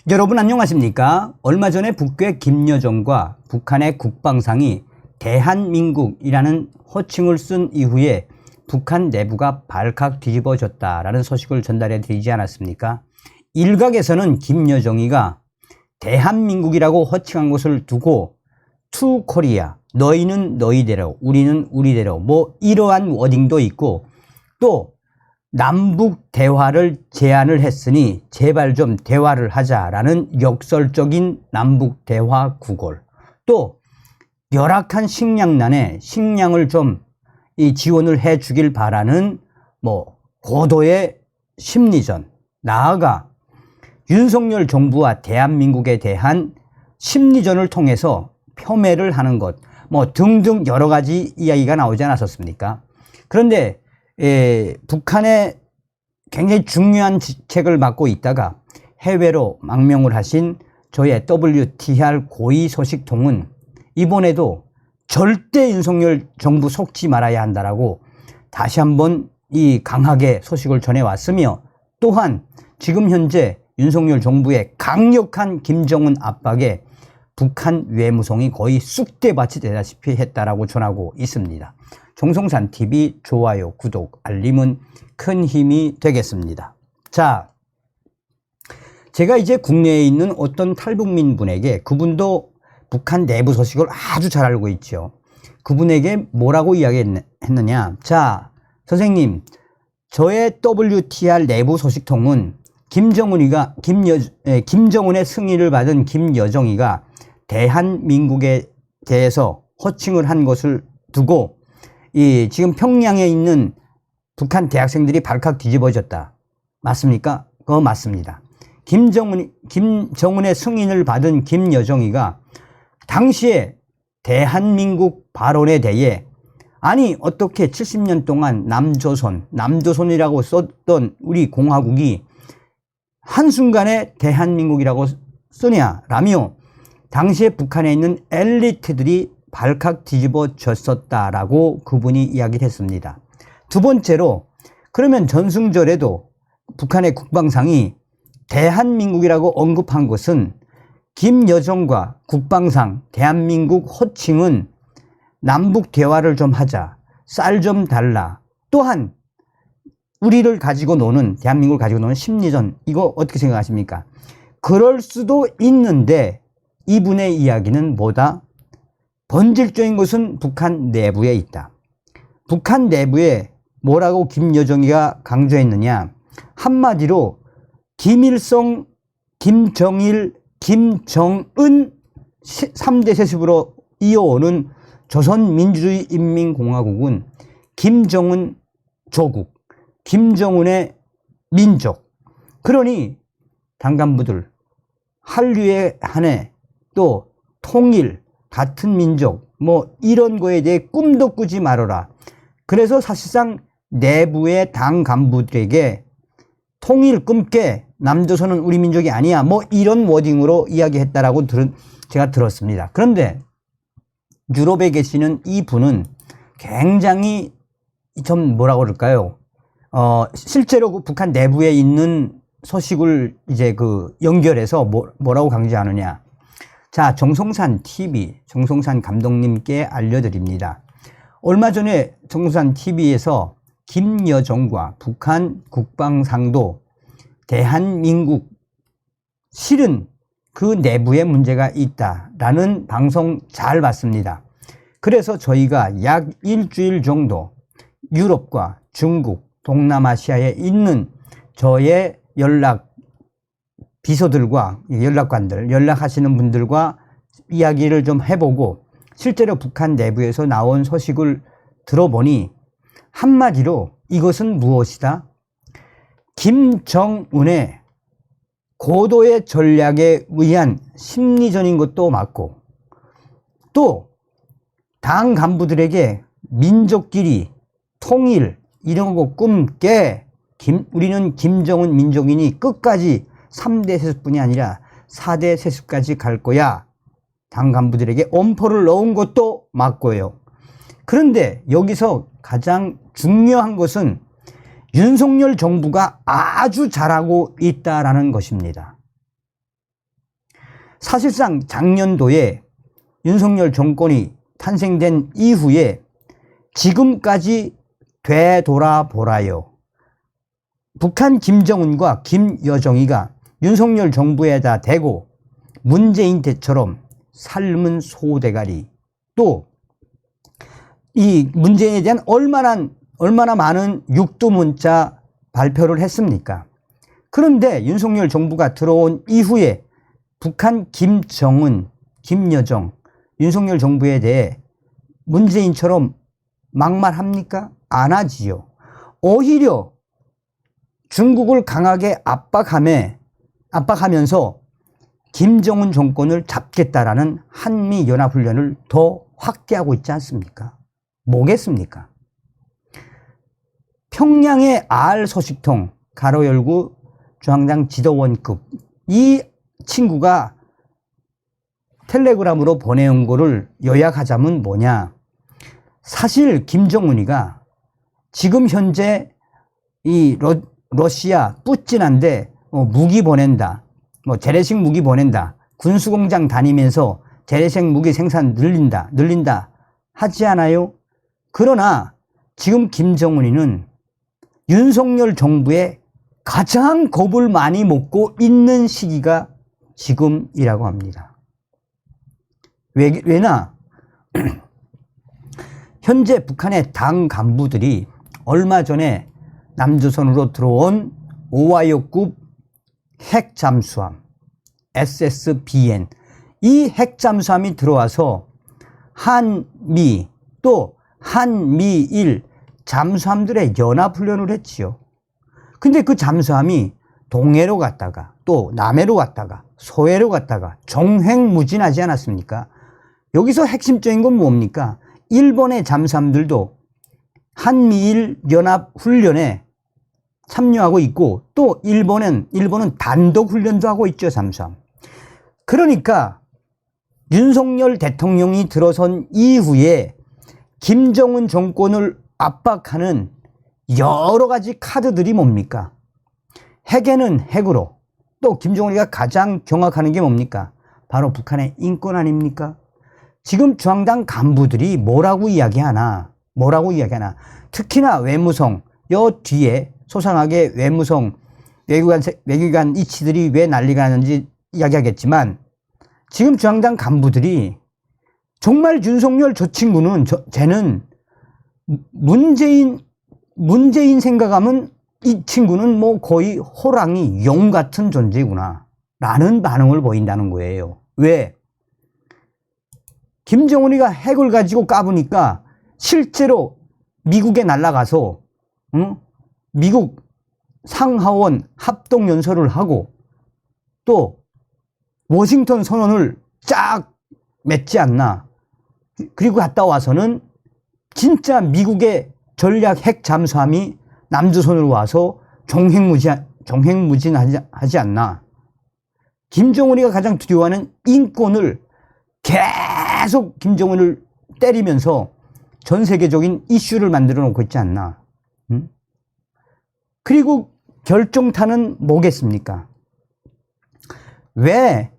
여러분 안녕하십니까? 얼마 전에 북괴 김여정과 북한의 국방상이 대한민국이라는 호칭을 쓴 이후에 북한 내부가 발칵 뒤집어졌다라는 소식을 전달해 드리지 않았습니까? 일각에서는 김여정이가 대한민국이라고 호칭한 것을 두고 투 코리아, 너희는 너희대로 우리는 우리대로 뭐 이러한 워딩도 있고, 또 남북 대화를 제안을 했으니 제발 좀 대화를 하자라는 역설적인 남북 대화 구걸, 또 열악한 식량난에 식량을 좀 지원을 해 주길 바라는 고도의 심리전, 나아가 윤석열 정부와 대한민국에 대한 심리전을 통해서 폄훼를 하는 것, 등등 여러 가지 이야기가 나오지 않았었습니까? 그런데 북한의 굉장히 중요한 직책을 맡고 있다가 해외로 망명을 하신 저의 WTR 고위 소식통은 이번에도 절대 윤석열 정부 속지 말아야 한다라고 다시 한번 강하게 소식을 전해왔으며, 또한 지금 현재 윤석열 정부의 강력한 김정은 압박에 북한 외무성이 거의 쑥대밭이 되다시피 했다라고 전하고 있습니다. 정성산TV 좋아요, 구독, 알림은 큰 힘이 되겠습니다. 자, 제가 이제 국내에 있는 어떤 탈북민 분에게, 그분도 북한 내부 소식을 아주 잘 알고 있죠. 그분에게 뭐라고 이야기했느냐. 자, 선생님, 저의 WTR 내부 소식통은 김정은의 승인을 받은 김여정이가 대한민국에 대해서 호칭을 한 것을 두고 지금 평양에 있는 북한 대학생들이 발칵 뒤집어졌다. 맞습니까? 그거 맞습니다. 김정은의 승인을 받은 김여정이가 당시에 대한민국 발언에 대해, 아니 어떻게 70년 동안 남조선이라고 썼던 우리 공화국이 한순간에 대한민국이라고 쓰냐라며 당시에 북한에 있는 엘리트들이 발칵 뒤집어졌었다라고 그분이 이야기를 했습니다. 두 번째로, 그러면 전승절에도 북한의 국방상이 대한민국이라고 언급한 것은 김여정과 국방상 대한민국 호칭은 남북 대화를 좀 하자, 쌀 좀 달라, 또한 우리를 가지고 노는, 대한민국을 가지고 노는 심리전, 이거 어떻게 생각하십니까? 그럴 수도 있는데 이분의 이야기는 뭐다? 본질적인 것은 북한 내부에 있다. 북한 내부에 뭐라고 김여정이가 강조했느냐. 한마디로 김일성, 김정일, 김정은 3대 세습으로 이어오는 조선민주주의인민공화국은 김정은 조국, 김정은의 민족. 그러니 당간부들, 한류에 한해 또 통일, 같은 민족, 이런 거에 대해 꿈도 꾸지 말아라. 그래서 사실상 내부의 당 간부들에게 통일 꿈깨, 남조선은 우리 민족이 아니야, 이런 워딩으로 이야기했다라고 제가 들었습니다. 그런데 유럽에 계시는 이 분은 굉장히 좀 뭐라고 그럴까요? 실제로 북한 내부에 있는 소식을 이제 연결해서 뭐라고 강조하느냐. 자, 정성산TV, 정성산 감독님께 알려드립니다. 얼마 전에 정성산TV에서 김여정과 북한 국방상도 대한민국 실은 그 내부에 문제가 있다라는 방송 잘 봤습니다. 그래서 저희가 약 일주일 정도 유럽과 중국, 동남아시아에 있는 저의 비서들과 연락관들, 연락하시는 분들과 이야기를 좀 해보고 실제로 북한 내부에서 나온 소식을 들어보니 한마디로 이것은 무엇이다? 김정은의 고도의 전략에 의한 심리전인 것도 맞고, 또 당 간부들에게 민족끼리 통일 이런 거 꿈깨, 우리는 김정은 민족이니 끝까지 3대 세습뿐이 아니라 4대 세습까지 갈 거야, 당 간부들에게 엄포를 넣은 것도 맞고요. 그런데 여기서 가장 중요한 것은 윤석열 정부가 아주 잘하고 있다라는 것입니다. 사실상 작년도에 윤석열 정권이 탄생된 이후에 지금까지 되돌아보라요. 북한 김정은과 김여정이가 윤석열 정부에다 대고 문재인 때처럼 삶은 소대가리, 또 이 문재인에 대한 얼마나 많은 육두문자 발표를 했습니까? 그런데 윤석열 정부가 들어온 이후에 북한 김정은, 김여정, 윤석열 정부에 대해 문재인처럼 막말합니까? 안 하지요. 오히려 중국을 강하게 압박하면서 김정은 정권을 잡겠다라는 한미연합훈련을 더 확대하고 있지 않습니까? 뭐겠습니까? 평양의 알 소식통 가로 열고 중앙당 지도원급, 이 친구가 텔레그램으로 보내온 거를 요약하자면 뭐냐? 사실 김정은이가 지금 현재 이 러시아 뿌찐한데 무기 보낸다, 재래식 무기 보낸다, 군수공장 다니면서 재래식 무기 생산 늘린다 하지 않아요? 그러나 지금 김정은이는 윤석열 정부에 가장 겁을 많이 먹고 있는 시기가 지금이라고 합니다. 왜나 현재 북한의 당 간부들이 얼마 전에 남조선으로 들어온 오하이오급 핵잠수함 SSBN, 이 핵잠수함이 들어와서 한미 또 한미일 잠수함들의 연합훈련을 했지요. 근데 그 잠수함이 동해로 갔다가 또 남해로 갔다가 서해로 갔다가 정횡무진하지 않았습니까? 여기서 핵심적인 건 뭡니까? 일본의 잠수함들도 한미일 연합훈련에 참여하고 있고, 또 일본은 단독훈련도 하고 있죠, 잠수함. 그러니까 윤석열 대통령이 들어선 이후에 김정은 정권을 압박하는 여러 가지 카드들이 뭡니까? 핵에는 핵으로, 또 김정은이가 가장 경악하는 게 뭡니까? 바로 북한의 인권 아닙니까? 지금 중앙당 간부들이 뭐라고 이야기하나? 특히나 외무성, 여 뒤에 소상하게 외무성, 외교관 이치들이 왜 난리가 나는지 이야기하겠지만, 지금 중앙당 간부들이 정말 윤석열 저 친구는, 쟤는 문재인 생각하면 이 친구는 뭐 거의 호랑이, 용 같은 존재구나 라는 반응을 보인다는 거예요. 왜? 김정은이가 핵을 가지고 까부니까 실제로 미국에 날아가서 미국 상하원 합동연설을 하고 또 워싱턴 선언을 쫙 맺지 않나. 그리고 갔다 와서는 진짜 미국의 전략 핵 잠수함이 남조선으로 와서 정횡무진하지 않나. 김정은이가 가장 두려워하는 인권을 계속 김정은을 때리면서 전 세계적인 이슈를 만들어 놓고 있지 않나. 그리고 결정타는 뭐겠습니까? 왜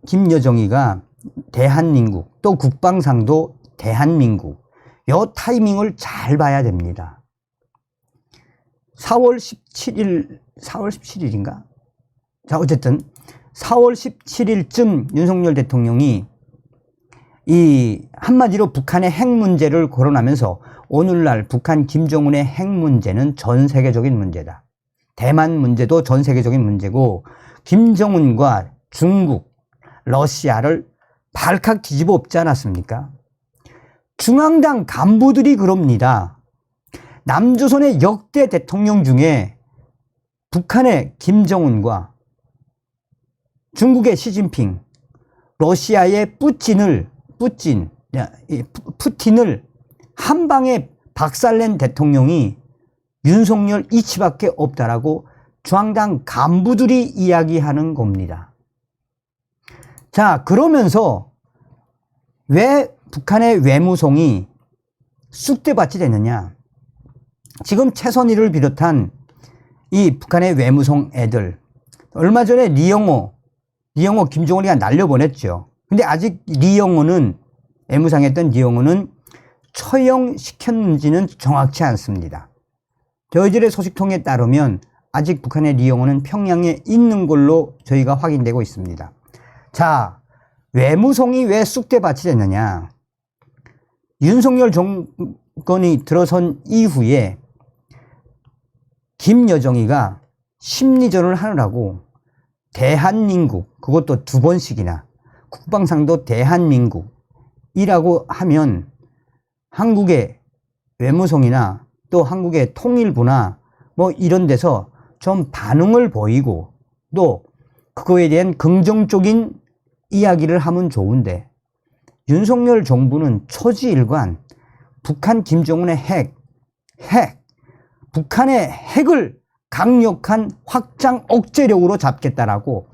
김여정이가 대한민국, 또 국방상도 대한민국, 요 타이밍을 잘 봐야 됩니다. 4월 17일인가? 자, 어쨌든 4월 17일쯤 윤석열 대통령이 이 한마디로 북한의 핵 문제를 거론하면서 오늘날 북한 김정은의 핵 문제는 전 세계적인 문제다. 대만 문제도 전 세계적인 문제고, 김정은과 중국, 러시아를 발칵 뒤집어 엎지 않았습니까? 중앙당 간부들이 그럽니다. 남조선의 역대 대통령 중에 북한의 김정은과 중국의 시진핑, 러시아의 푸틴을 한 방에 박살낸 대통령이 윤석열 이치밖에 없다라고 중앙당 간부들이 이야기하는 겁니다. 자, 그러면서 왜 북한의 외무성이 쑥대밭이 됐느냐? 지금 최선희를 비롯한 이 북한의 외무성 애들, 얼마 전에 리영호 리영호, 김정은이가 날려보냈죠. 근데 아직 리영호는, 애무상에 했던 리영호는 처형시켰는지는 정확치 않습니다. 저희들의 소식통에 따르면 아직 북한의 리영호는 평양에 있는 걸로 저희가 확인되고 있습니다. 자, 외무성이 왜 쑥대밭이 됐느냐. 윤석열 정권이 들어선 이후에 김여정이가 심리전을 하느라고 대한민국, 그것도 2번씩이나 국방상도 대한민국이라고 하면 한국의 외무성이나 또 한국의 통일부나 뭐 이런 데서 좀 반응을 보이고 또 그거에 대한 긍정적인 이야기를 하면 좋은데, 윤석열 정부는 초지일관 북한 김정은의 북한의 핵을 강력한 확장 억제력으로 잡겠다라고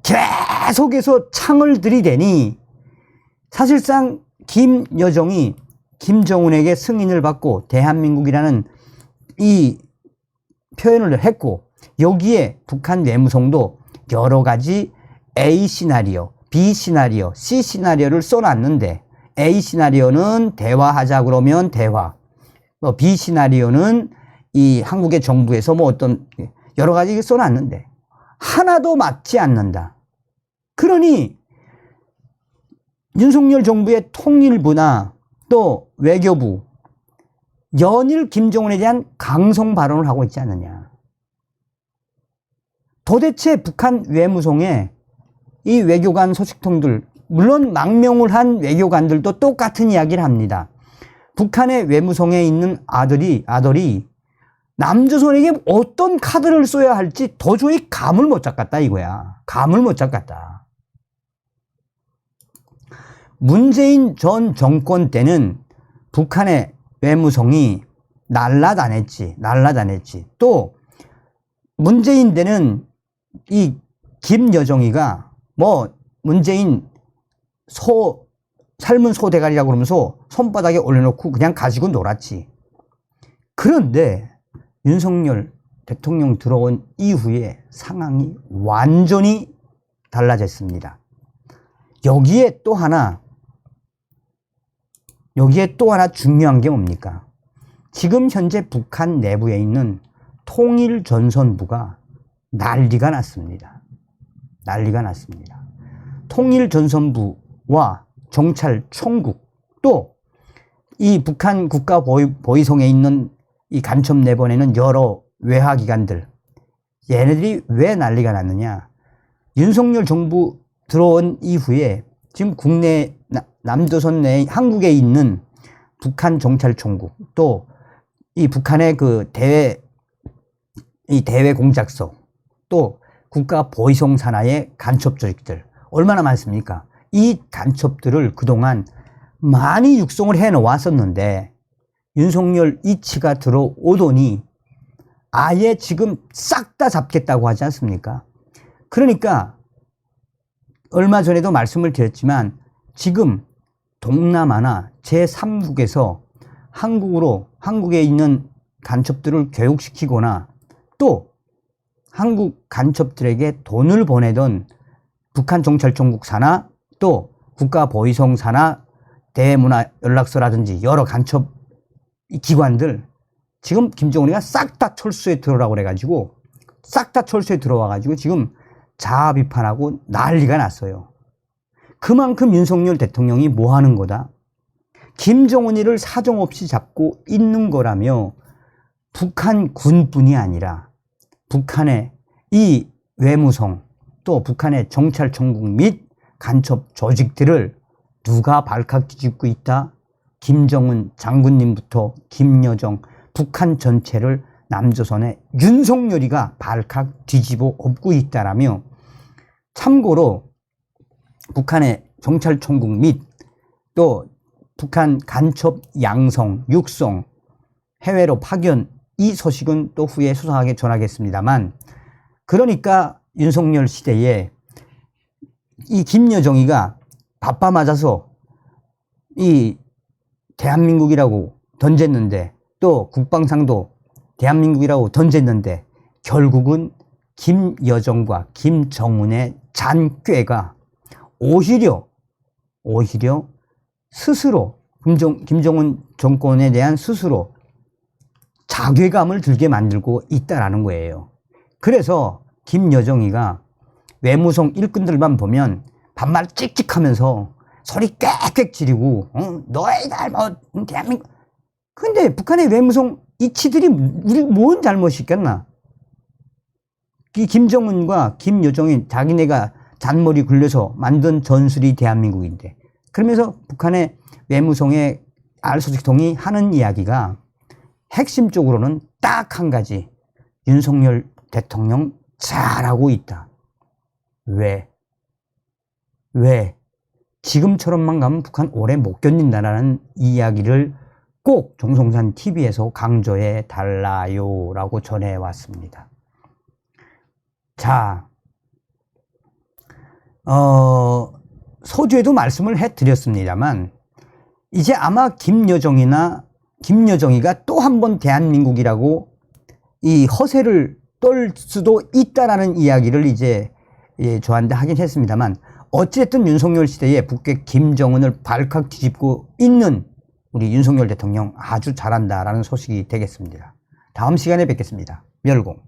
계속해서 창을 들이대니, 사실상 김여정이 김정은에게 승인을 받고 대한민국이라는 이 표현을 했고, 여기에 북한 외무성도 여러 가지 A 시나리오, B 시나리오, C 시나리오를 써놨는데, A 시나리오는 대화하자 그러면 대화, B 시나리오는 이 한국의 정부에서 뭐 어떤 여러 가지 써놨는데 하나도 맞지 않는다. 그러니 윤석열 정부의 통일부나 또 외교부 연일 김정은에 대한 강성 발언을 하고 있지 않느냐. 도대체 북한 외무성의 이 외교관 소식통들, 물론 망명을 한 외교관들도 똑같은 이야기를 합니다. 북한의 외무성에 있는 아들이 남조선에게 어떤 카드를 써야 할지 도저히 감을 못 잡겠다 이거야. 감을 못 잡겠다. 문재인 전 정권 때는 북한의 외무성이 날라다녔지. 또 문재인 때는 이 김여정이가 뭐 문재인 삶은 소 대가리라고 그러면서 손바닥에 올려놓고 그냥 가지고 놀았지. 그런데 윤석열 대통령 들어온 이후에 상황이 완전히 달라졌습니다. 여기에 또 하나 중요한 게 뭡니까? 지금 현재 북한 내부에 있는 통일전선부가 난리가 났습니다. 통일전선부와 정찰총국, 또 이 북한 국가보위성에 있는 이 간첩 내보내는 여러 외화기관들, 얘네들이 왜 난리가 났느냐. 윤석열 정부 들어온 이후에 지금 국내 남조선 내 한국에 있는 북한 정찰총국, 또 이 북한의 그 대외 공작소, 또 국가보위성 산하의 간첩 조직들 얼마나 많습니까? 이 간첩들을 그동안 많이 육성을 해 놓았었는데 윤석열 이치가 들어오더니 아예 지금 싹 다 잡겠다고 하지 않습니까? 그러니까 얼마 전에도 말씀을 드렸지만 지금 동남아나 제3국에서 한국에 있는 간첩들을 교육시키거나 또 한국 간첩들에게 돈을 보내던 북한 정찰총국 산하, 또 국가보위성 산하, 대문화연락소라든지 여러 간첩 기관들 지금 김정은이가 싹 다 철수에 들어오라고 그래가지고 싹 다 철수에 들어와가지고 지금 자아 비판하고 난리가 났어요. 그만큼 윤석열 대통령이 뭐 하는 거다? 김정은이를 사정없이 잡고 있는 거라며 북한 군뿐이 아니라 북한의 이 외무성, 또 북한의 정찰총국 및 간첩 조직들을 누가 발칵 뒤집고 있다? 김정은 장군님부터 김여정, 북한 전체를 남조선의 윤석열이가 발칵 뒤집어 엎고 있다라며, 참고로 북한의 정찰총국 및 또 북한 간첩 양성, 육성, 해외로 파견, 이 소식은 또 후에 소상하게 전하겠습니다만, 그러니까 윤석열 시대에 이 김여정이가 바빠 맞아서 이 대한민국이라고 던졌는데, 또 국방상도 대한민국이라고 던졌는데 결국은 김여정과 김정은의 잔꾀가 오히려 스스로 김정은 정권에 대한 스스로 자괴감을 들게 만들고 있다라는 거예요. 그래서 김여정이가 외무성 일꾼들만 보면 반말 찍찍하면서 소리 꽥꽥 지르고 너희들 뭐 대한민국. 근데 북한의 외무성 이치들이 우리 뭔 잘못이 있겠나? 이 김정은과 김여정이 자기네가 잔머리 굴려서 만든 전술이 대한민국인데, 그러면서 북한의 외무성의 알소식통이 하는 이야기가 핵심적으로는 딱 한 가지. 윤석열 대통령 잘하고 있다. 왜? 지금처럼만 가면 북한 오래 못 견딘다라는 이야기를 꼭 정성산 TV에서 강조해 달라요 라고 전해왔습니다. 자, 서두에도 말씀을 해드렸습니다만 이제 아마 김여정이가 또 한 번 대한민국이라고 이 허세를 떨 수도 있다라는 이야기를 이제 저한테 하긴 했습니다만, 어찌됐든 윤석열 시대에 북괴 김정은을 발칵 뒤집고 있는 우리 윤석열 대통령 아주 잘한다라는 소식이 되겠습니다. 다음 시간에 뵙겠습니다. 멸공.